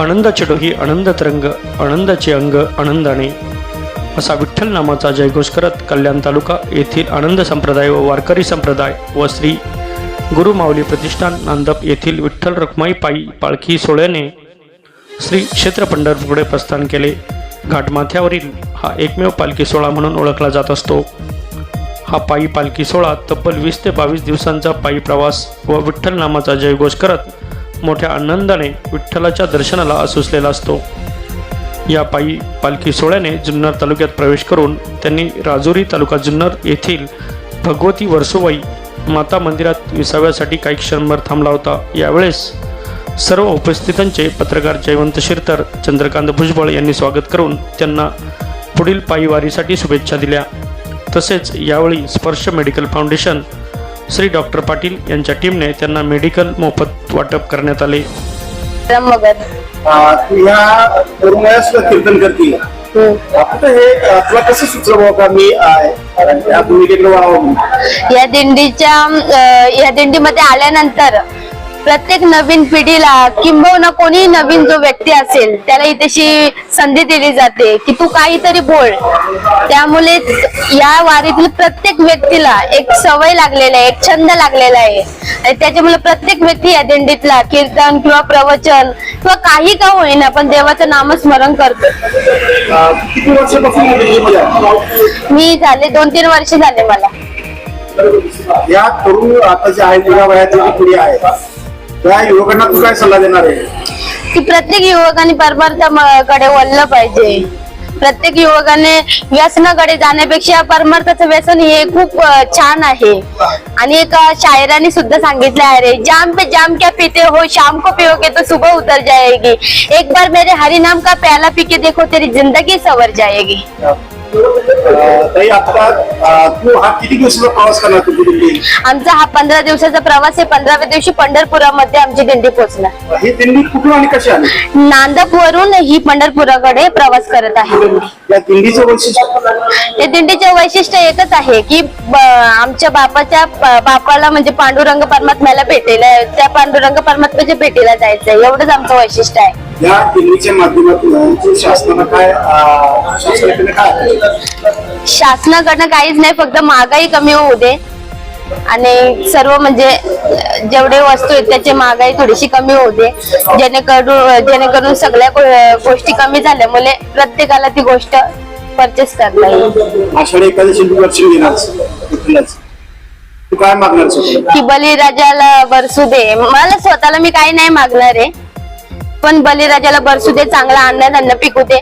आनंदाचे डोही आनंद तरंग आनंदाचे अंग आनंदाने असा विठ्ठल नामाचा जयघोष करत कल्याण तालुका येथील आनंद संप्रदाय व वारकरी संप्रदाय व श्री गुरु माऊली प्रतिष्ठान नांदप येथील विठ्ठल रखुमाई पायी पालखी सोहळ्याने श्री क्षेत्र पंढरपूरकडे प्रस्थान केले। घाटमाथ्यावरील हा एकमेव पालखी सोहळा म्हणून ओळखला जात असतो। हा पायी पालखी सोहळा तब्बल 20 ते 22 दिवसांचा पायी प्रवास व विठ्ठल नामाचा जयघोष करत मोठ्या आनंदाने विठ्ठलाच्या दर्शनाला असुसलेला असतो। या पायी पालखी सोहळ्याने जुन्नर तालुक्यात प्रवेश करून त्यांनी राजुरी तालुका जुन्नर येथील भगवती वर्सोबाई माता मंदिरात विसाव्यासाठी काही क्षणभर थांबला होता। यावेळेस सर्व उपस्थितांचे पत्रकार जयवंत शिरतर, चंद्रकांत भुजबळ यांनी स्वागत करून त्यांना पुढील पायी वारीसाठी शुभेच्छा दिल्या। तसेच यावेळी स्पर्श medical foundation Shri doctor Patil यांच्या टीमने त्यांना मेडिकल मोफत वाटप करण्यात आले। या तरुणास कीर्तन करते आता हे तुला कसं सुचलं का मी या भूमिकेकडे वळावं? या दिंडीमध्ये आल्यानंतर प्रत्येक नवीन पिढीला किंबहुना कोणी नवीन जो व्यक्ती असेल त्याला इथेशी संधी दिली जाते की तू काहीतरी बोल। त्यामुळे या वारीतील प्रत्येक व्यक्तीला एक सवय लागलेला आहे, एक छंद लागलेला आहे आणि त्याच्यामुळे प्रत्येक व्यक्ती या दिंडीतला कीर्तन किंवा प्रवचन किंवा काही का होईना पण देवाचं नामस्मरण करतो। किती वर्षापासून मी झाले 2-3 वर्ष झाले मला। या तरुण आता जे आहे जुन्या वयाची पिढी आहे त्या युवकांना तू काय सल्ला देणार आहे? की प्रत्येक युवकांनी परमार्थाकडे वळलं पाहिजे। प्रत्येक युवकाने व्यसनाकडे जाण्यापेक्षा परमार्थाचं व्यसन हे खूप छान आहे। आणि एक शायराने सुद्धा सांगितलं आहे रे, जाम पे जाम क्या पीते हो शाम को पियोगे तो सुबह उतर जाएगी, एक बार मेरे हरि नाम का प्याला पी के देखो तेरी जिंदगी सवर जाएगी। ताई आता तू हा किती दिवसाचा प्रवास करणार तुझी? आमचा हा 15 दिवसाचा प्रवास आहे। 15व्या दिवशी पंढरपुरामध्ये आमची दिंडी पोहोचणार। ही दिंडी कुठून आणि कशी आली? नांदप वरून ही पंढरपुराकडे प्रवास करत आहे दिंडी। या दिंडीचं वैशिष्ट्य? या दिंडीचे वैशिष्ट्य एकच आहे की आमच्या बापाला म्हणजे पांडुरंग परमात्म्याला भेटायला, त्या पांडुरंग परमात्म्याच्या भेटीला जायचंय, एवढंच आमचं वैशिष्ट्य आहे। या दिंडीच्या माध्यमातून शासनानं काय शासनाकडनं काहीच नाही, फक्त महागाई कमी होऊ दे आणि सर्व म्हणजे जेवढे वस्तू आहेत त्याची महागाई थोडीशी कमी होऊ दे, जेणेकरून सगळ्या गोष्टी कमी झाल्यामुळे प्रत्येकाला ती गोष्ट परचेस करता येईल। आषाढी एकादशी दर्शन घेणार तू काय मागणार? की बलिराजाला बरसू दे। मला स्वतःला मी काही नाही मागणार आहे, पण बलिराजाला बरसू दे, चांगला अन्नधान्य पिकू दे